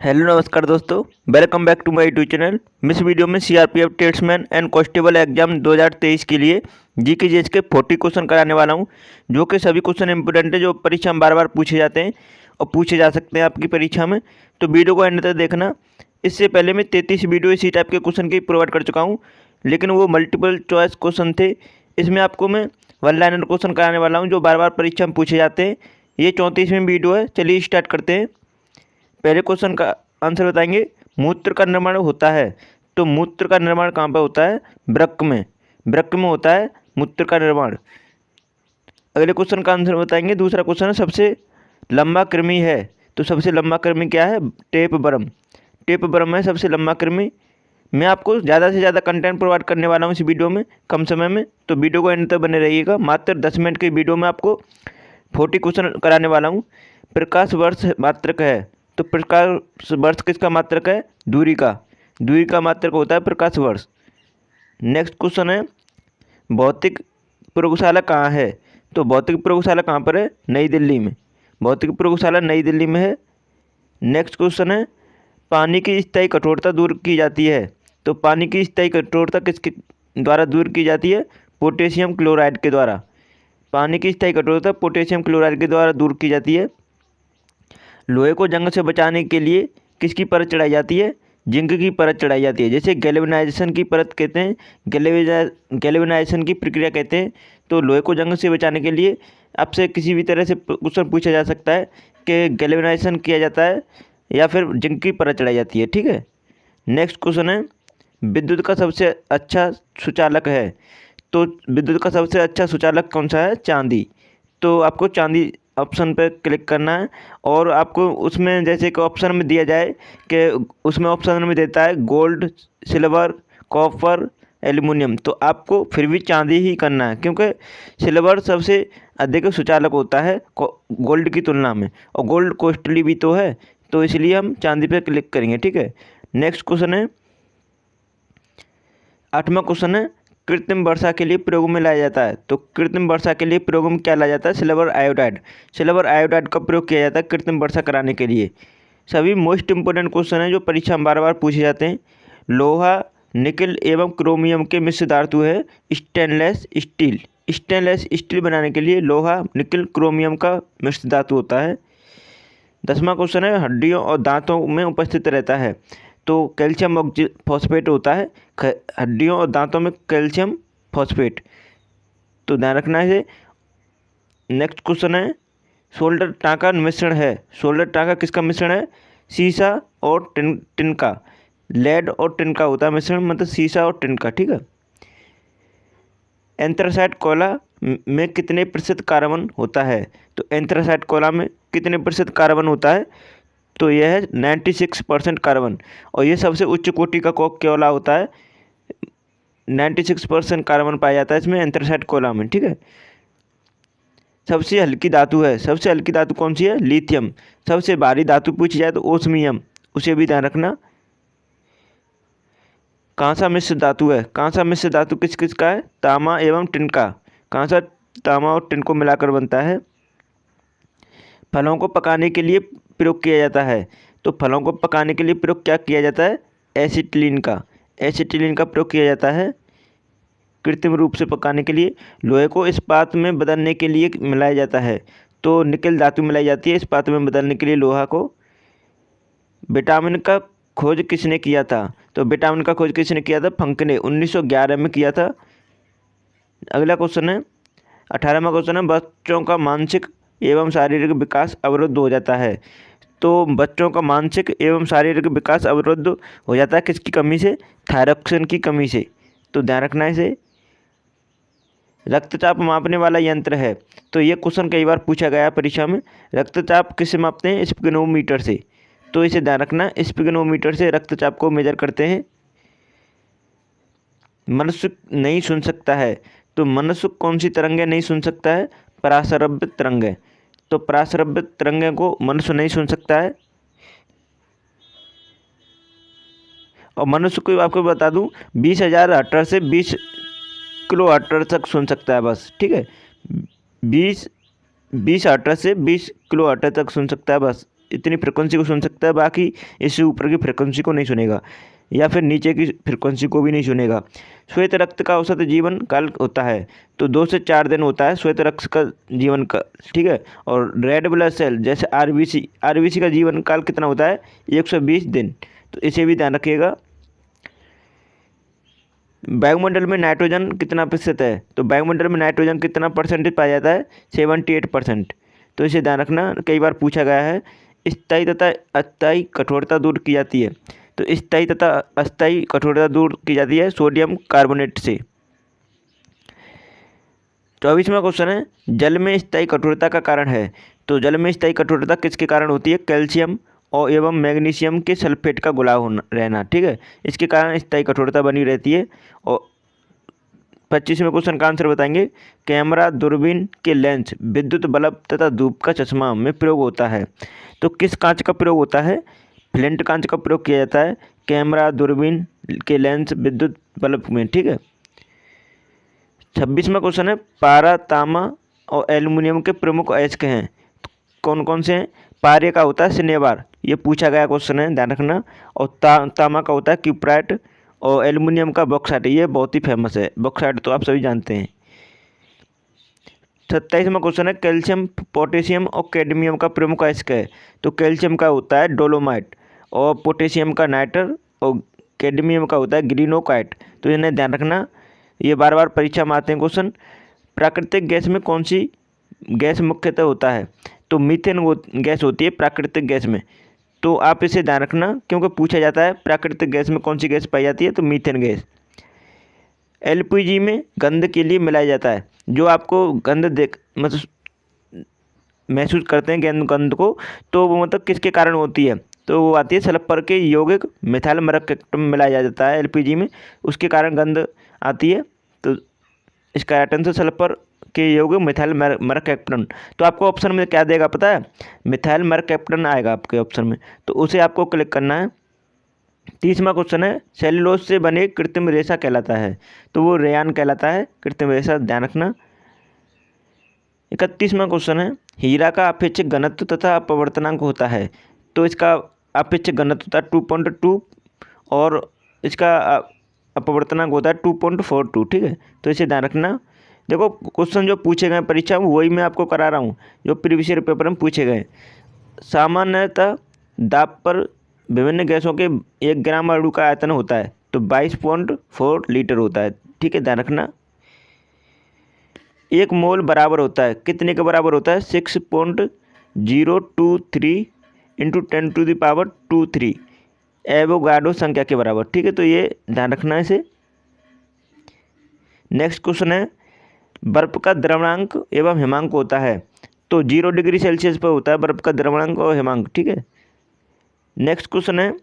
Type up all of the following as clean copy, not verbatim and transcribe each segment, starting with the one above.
Hello नमस्कार दोस्तों, welcome back to my YouTube channel. इस वीडियो में CRPF tradesman and constable exam 2023 के लिए जीके जीएस के 40 क्वेश्चन कराने वाला हूं, जो कि सभी क्वेश्चन इंपोर्टेंट है, जो परीक्षा में बार बार पूछे जाते हैं और पूछे जा सकते हैं आपकी परीक्षा में। तो वीडियो को एंड तक देखना। इससे पहले मैं 33 वीडियो इसी टाइप के क्वेश्चन की प्रोवाइड कर चुका हूँ, लेकिन वो मल्टीपल चॉइस क्वेश्चन थे। इसमें आपको मैं वन लाइनर क्वेश्चन कराने वाला हूँ, जो बार बार परीक्षा में पूछे जाते हैं। ये 34वीं वीडियो है। चलिए स्टार्ट करते हैं। पहले क्वेश्चन का आंसर बताएंगे। मूत्र का निर्माण होता है, तो मूत्र का निर्माण कहाँ पर होता है? वृक्क में। वृक्क में होता है मूत्र का निर्माण। अगले क्वेश्चन का आंसर बताएंगे। दूसरा क्वेश्चन है, सबसे लंबा कृमि है, तो सबसे लंबा कृमि क्या है? Tape worm. टेप वर्म है सबसे लंबा कृमि। मैं आपको ज़्यादा से ज़्यादा कंटेंट प्रोवाइड करने वाला हूँ इस वीडियो में कम समय में, तो वीडियो को एंड तक बने रहिएगा। मात्र 10 मिनट की वीडियो में आपको 40 क्वेश्चन कराने वाला हूँ। प्रकाश वर्ष मात्रक है, तो प्रकाश वर्ष किसका मात्रक है? दूरी का। दूरी का मात्रक होता है प्रकाश वर्ष। नेक्स्ट क्वेश्चन है, भौतिक प्रयोगशाला कहाँ है? तो भौतिक प्रयोगशाला कहाँ पर है? नई दिल्ली में। भौतिक प्रयोगशाला नई दिल्ली में है। नेक्स्ट क्वेश्चन है, पानी की स्थायी कठोरता दूर की जाती है, तो पानी की स्थायी कठोरता किसके द्वारा दूर की जाती है? पोटेशियम क्लोराइड के द्वारा। पानी की स्थायी कठोरता पोटेशियम क्लोराइड के द्वारा दूर की जाती है। लोहे को जंग से बचाने के लिए किसकी परत चढ़ाई जाती है? जिंक की परत चढ़ाई जाती है। जैसे गैल्वेनाइजेशन की परत कहते हैं, गैल्वेनाइजेशन की प्रक्रिया कहते हैं। तो लोहे को जंग से बचाने के लिए आपसे किसी भी तरह से क्वेश्चन पूछा जा सकता है कि गैल्वेनाइजेशन किया जाता है या फिर जिंक की परत चढ़ाई जाती है। ठीक है। नेक्स्ट क्वेश्चन है, विद्युत का सबसे अच्छा सुचालक है, तो विद्युत का सबसे अच्छा सुचालक कौन सा है? चांदी। तो आपको चांदी ऑप्शन पर क्लिक करना है, और आपको उसमें जैसे कि ऑप्शन में दिया जाए कि उसमें ऑप्शन में देता है गोल्ड, सिल्वर, कॉपर, एल्युमिनियम, तो आपको फिर भी चांदी ही करना है, क्योंकि सिल्वर सबसे अधिक सुचालक होता है गोल्ड की तुलना में, और गोल्ड कॉस्टली भी तो है, तो इसलिए हम चांदी पर क्लिक करेंगे। ठीक है। नेक्स्ट क्वेश्चन है, 8वां क्वेश्चन है, कृत्रिम वर्षा के लिए प्रयोग में लाया जाता है, तो कृत्रिम वर्षा के लिए प्रयोग में क्या लाया जाता है? Silver iodide. सिल्वर आयोडाइड का प्रयोग किया जाता है कृत्रिम वर्षा कराने के लिए। सभी मोस्ट इंपोर्टेंट क्वेश्चन हैं जो परीक्षा में बार बार पूछे जाते हैं। लोहा, निकल एवं क्रोमियम के मिश्र धातु है स्टेनलेस स्टील। स्टेनलेस स्टील बनाने के लिए लोहा, निकल, क्रोमियम का मिश्र धातु होता है। 10वां क्वेश्चन है, हड्डियों और दांतों में उपस्थित रहता है, तो कैल्शियम फॉस्फेट होता है हड्डियों और दांतों में, कैल्शियम फॉस्फेट, तो ध्यान रखना है इसे। नेक्स्ट क्वेश्चन है, सोल्डर टांका मिश्रण है। सोल्डर टांका किसका मिश्रण है? सीसा और टिन का। लेड और टिन का होता है मिश्रण, मतलब सीसा और टिन का। ठीक है। एंथ्रासाइट कोयला में कितने प्रतिशत कार्बन होता है? तो एंथ्रासाइट कोयला में कितने प्रतिशत कार्बन होता है? तो यह है 96% कार्बन, और ये सबसे उच्च कोटि का कोयला होता है। 96% कार्बन पाया जाता है इसमें, एंथ्रासाइट कोयला में। ठीक है। सबसे हल्की धातु है। सबसे हल्की धातु कौन सी है? लिथियम। सबसे भारी धातु पूछी जाए तो ओस्मियम, उसे भी ध्यान रखना। कांसा मिश्र धातु है। कांसा मिश्र धातु किस किस का है? तांबा एवं टिन का। कांसा तांबा और टिन को मिलाकर बनता है। फलों को पकाने के लिए प्रयोग किया जाता है, तो फलों को पकाने के लिए प्रयोग क्या किया जाता है? एसिटिलीन का। एसिटिलीन का प्रयोग किया जाता है कृत्रिम रूप से पकाने के लिए। लोहे को इस्पात में बदलने के लिए मिलाया जाता है, तो निकल धातु मिलाई जाती है इस्पात में बदलने के लिए लोहा को। विटामिन का खोज किसने किया था? तो विटामिन का खोज किसने किया था? फंक ने 1911 में किया था। अगला क्वेश्चन है, 18वां क्वेश्चन है, बच्चों का मानसिक एवं शारीरिक विकास अवरुद्ध हो जाता है, तो बच्चों का मानसिक एवं शारीरिक विकास अवरुद्ध हो जाता है किसकी कमी से? थायरॉक्सिन की कमी से, तो ध्यान रखना है इसे। रक्तचाप मापने वाला यंत्र है, तो ये क्वेश्चन कई बार पूछा गया है परीक्षा में। रक्तचाप किससे मापते हैं? स्पिगनोमीटर से, तो इसे ध्यान रखना। स्पिगनोमीटर से रक्तचाप को मेजर करते हैं। मनुष्य नहीं सुन सकता है, तो मनुष्य कौन सी तरंगें नहीं सुन सकता है? पराश्रव्य तरंगें, तो पराश्रव्य तरंगें को मनुष्य नहीं सुन सकता है। और मनुष्य को आपको बता दूं, 20,000 हर्ट्ज से 20 किलो हर्ट्ज तक सुन सकता है बस। ठीक है। 20 हर्ट्ज से 20 किलो हर्ट्ज तक सुन सकता है बस, इतनी फ्रिक्वेंसी को सुन सकता है, बाकी इससे ऊपर की फ्रिक्वेंसी को नहीं सुनेगा, या फिर नीचे की फ्रिक्वेंसी को भी नहीं सुनेगा। श्वेत रक्त का औसत जीवन काल होता है तो 2 से 4 दिन होता है श्वेत रक्त का जीवन का, ठीक है। और रेड ब्लड सेल जैसे आरबीसी का जीवन काल कितना होता है, 120 दिन, तो इसे भी ध्यान रखिएगा। वायुमंडल में नाइट्रोजन कितना प्रतिशत है, तो वायुमंडल में नाइट्रोजन कितना परसेंटेज पाया जाता है, 78%, तो इसे ध्यान रखना, कई बार पूछा गया है। स्थायी तथा अस्थायी कठोरता दूर की जाती है, तो स्थायी तथा अस्थायी कठोरता दूर की जाती है सोडियम कार्बोनेट से। 24वां क्वेश्चन है, जल में स्थायी कठोरता का कारण है, तो जल में स्थायी कठोरता किसके कारण होती है, कैल्शियम और एवं मैग्नीशियम के सल्फेट का घुला होना रहना, ठीक है, इसके कारण स्थायी कठोरता बनी रहती है। और 25वें क्वेश्चन का आंसर बताएंगे, कैमरा, दूरबीन के लेंस, विद्युत बल्ब तथा धूप का चश्मा में प्रयोग होता है, तो किस कांच का प्रयोग होता है, फ्लिंट कांच का प्रयोग किया जाता है कैमरा, दूरबीन के लेंस, विद्युत बल्ब में, ठीक है। 26वां क्वेश्चन है, पारा, तांबा और एल्युमिनियम के प्रमुख अयस्क हैं, तो कौन कौन से हैं, पारे का होता है सिनेबार, ये पूछा गया क्वेश्चन है, ध्यान रखना। और तांबा का होता है क्यूप्राइट, और एल्युमिनियम का बॉक्साइट, ये बहुत ही फेमस है, बॉक्साइट तो आप सभी जानते हैं। 27वां क्वेश्चन है, कैल्शियम, पोटेशियम और कैडमियम का प्रमुख अयस्क है, तो कैल्शियम का होता है डोलोमाइट, और पोटेशियम का नाइटर, और कैडमियम का होता है ग्रीनोकाइट, तो इन्हें ध्यान रखना, ये बार बार परीक्षा में आते हैं क्वेश्चन। प्राकृतिक गैस में कौन सी गैस मुख्यतः होता है, तो मीथेन गैस होती है प्राकृतिक गैस में, तो आप इसे ध्यान रखना क्योंकि पूछा जाता है प्राकृतिक गैस में कौन सी गैस पाई जाती है, तो मीथेन गैस। एलपीजी में गंध के लिए मिलाया जाता है, जो आपको गंध देख मतलब महसूस करते हैं गंध को, तो वो मतलब किसके कारण होती है, तो वो आती है सल्फर के यौगिक मिथाइल मरकप्टन में मिलाया जाता है एलपीजी में, उसके कारण गंध आती है, तो इसका आइटम से सल्फर के यौगिक मिथाइल मरकप्टन, तो आपको ऑप्शन में क्या देगा पता है, मिथाइल मरकप्टन आएगा आपके ऑप्शन में, तो उसे आपको क्लिक करना है। 30वां क्वेश्चन है, सेल्यूलोज से बने कृत्रिम रेशा कहलाता है, तो वो रेयान कहलाता है, कृत्रिम रेशा, ध्यान रखना। 31वां क्वेश्चन है, हीरा का अपेक्षित घनत्व तथा अपवर्तनांक होता है, तो इसका अपेक्षित घनत्व होता है 2.2 और इसका अपवर्तनांक होता है 2.42, ठीक है, तो इसे ध्यान रखना। देखो क्वेश्चन जो पूछे गए परीक्षा में वही मैं आपको करा रहा हूँ, जो प्रीवियस ईयर पेपर में पूछे गए। सामान्यतः दाब पर विभिन्न गैसों के 1 ग्राम अणु का आयतन होता है, तो 22.4 लीटर होता है, ठीक है, ध्यान रखना। 1 मोल बराबर होता है, कितने के बराबर होता है, 6.023 इंटू 10⁻²3 एवोगाड्रो संख्या के बराबर, ठीक है, तो ये ध्यान रखना है इसे। नेक्स्ट क्वेश्चन है, बर्फ का द्रवणांक एवं हिमांक होता है, तो 0 डिग्री सेल्सियस पर होता है बर्फ का द्रवणांक और हिमांक, ठीक है। नेक्स्ट क्वेश्चन है,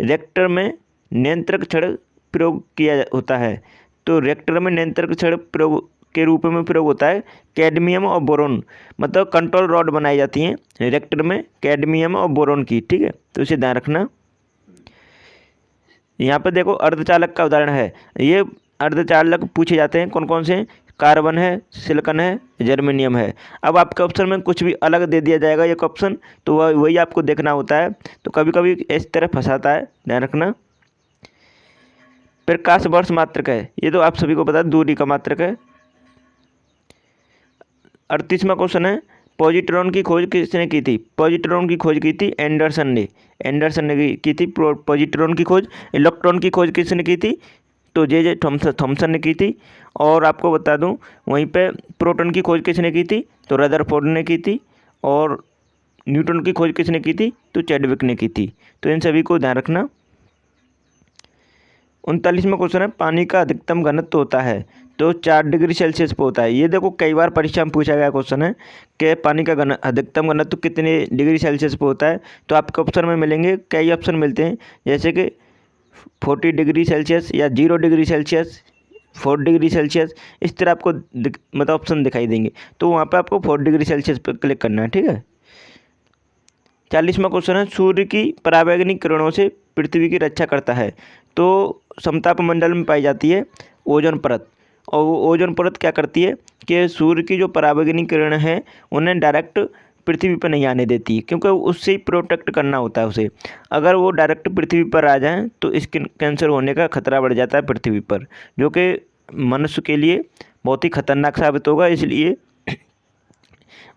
रिएक्टर में नियंत्रक छड़ प्रयोग किया होता है, तो रिएक्टर में नियंत्रक छड़ प्रयोग के रूप में प्रयोग होता है कैडमियम और बोरोन, मतलब कंट्रोल रॉड बनाई जाती हैं रिएक्टर में कैडमियम और बोरोन की, ठीक है, तो इसे ध्यान रखना। यहाँ पर देखो अर्धचालक का उदाहरण है, ये अर्धचालक पूछे जाते हैं कौन कौन से, कार्बन है, सिलिकॉन है, जर्मेनियम है। अब आपके ऑप्शन में कुछ भी अलग दे दिया जाएगा एक ऑप्शन, तो वही आपको देखना होता है, तो कभी कभी इस तरह फंसाता है, ध्यान रखना। प्रकाश वर्ष मात्रक है, ये तो आप सभी को पता है दूरी का मात्रक है। 38वां क्वेश्चन है, पॉजिट्रॉन की खोज किसने की थी, पॉजिट्रॉन की खोज की थी एंडरसन ने की थी पॉजिट्रॉन की खोज। इलेक्ट्रॉन की खोज किसने की थी, तो जे थॉमसन ने की थी। और आपको बता दूं वहीं पे प्रोटॉन की खोज किसने की थी, तो रदरफोर्ड ने की थी। और न्यूटन की खोज किसने की थी, तो चैडविक ने की थी, तो इन सभी को ध्यान रखना। 39वां क्वेश्चन है, पानी का अधिकतम घनत्व होता है, तो 4 डिग्री सेल्सियस पर होता है। ये देखो कई बार परीक्षा में पूछा गया क्वेश्चन है कि पानी का अधिकतम घनत्व कितने डिग्री सेल्सियस पर होता है, तो आपके ऑप्शन में मिलेंगे, कई ऑप्शन मिलते हैं, जैसे कि 40 डिग्री सेल्सियस या 0 डिग्री सेल्सियस, 4 डिग्री सेल्सियस, इस तरह आपको मतलब ऑप्शन दिखाई देंगे, तो वहाँ पर आपको 4 डिग्री सेल्सियस पर क्लिक करना है, ठीक है। 40वां क्वेश्चन है, सूर्य की पराबैंगनी किरणों से पृथ्वी की रक्षा करता है, तो समताप मंडल में पाई जाती है ओजोन परत। और वो ओजोन परत क्या करती है कि सूर्य की जो पराबैंगनी किरण है उन्हें डायरेक्ट पृथ्वी पर नहीं आने देती है, क्योंकि उससे ही प्रोटेक्ट करना होता है उसे। अगर वो डायरेक्ट पृथ्वी पर आ जाएँ तो स्किन कैंसर होने का खतरा बढ़ जाता है पृथ्वी पर, जो कि मनुष्य के लिए बहुत ही खतरनाक साबित होगा। इसलिए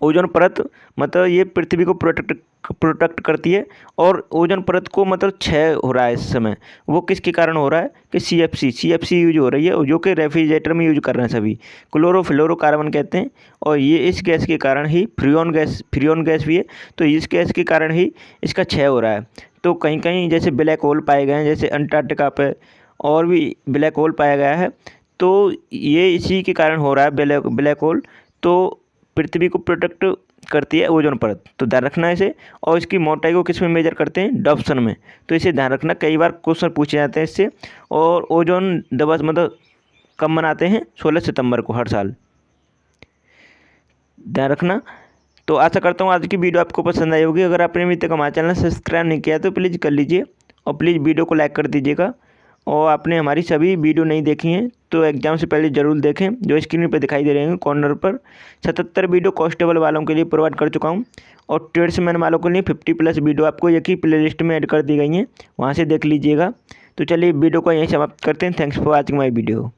ओजोन परत मतलब ये पृथ्वी को प्रोटेक्ट करती है। और ओजोन परत को मतलब क्षय हो रहा है इस समय, वो किसके कारण हो रहा है कि सीएफसी यूज हो रही है, जो कि रेफ्रिजरेटर में यूज कर रहे हैं सभी। क्लोरोफ्लोरोकार्बन कहते हैं, और ये इस गैस के कारण ही फ्रियोन गैस भी है, तो इस गैस के कारण ही इसका क्षय हो रहा है। तो कहीं कहीं जैसे ब्लैक होल पाए गए हैं, जैसे अंटार्कटिका पे और भी ब्लैक होल पाया गया है, तो ये इसी के कारण हो रहा है ब्लैक होल। तो पृथ्वी को प्रोटेक्ट करती है ओजोन परत, तो ध्यान रखना इसे। और इसकी मोटाई को किस में मेजर करते हैं, डॉप्सन में, तो इसे ध्यान रखना, कई बार क्वेश्चन पूछे जाते हैं इससे। और ओजोन दिवस मतलब कब मनाते हैं, 16 सितंबर को हर साल, ध्यान रखना। तो आशा करता हूँ आज की वीडियो आपको पसंद आई होगी। अगर आपने अभी तक हमारा चैनल सब्सक्राइब नहीं किया तो प्लीज़ कर लीजिए, और प्लीज़ वीडियो को लाइक कर दीजिएगा। और आपने हमारी सभी वीडियो नहीं देखी हैं तो एग्ज़ाम से पहले ज़रूर देखें, जो स्क्रीन पर दिखाई दे रहे हैं कॉर्नर पर। 77 वीडियो कांस्टेबल वालों के लिए प्रोवाइड कर चुका हूं, और ट्रेड्समैन वालों के लिए 50+ वीडियो आपको एक ही प्लेलिस्ट में ऐड कर दी गई हैं, वहां से देख लीजिएगा। तो चलिए वीडियो को यहीं समाप्त करते हैं। Thanks for watching my video.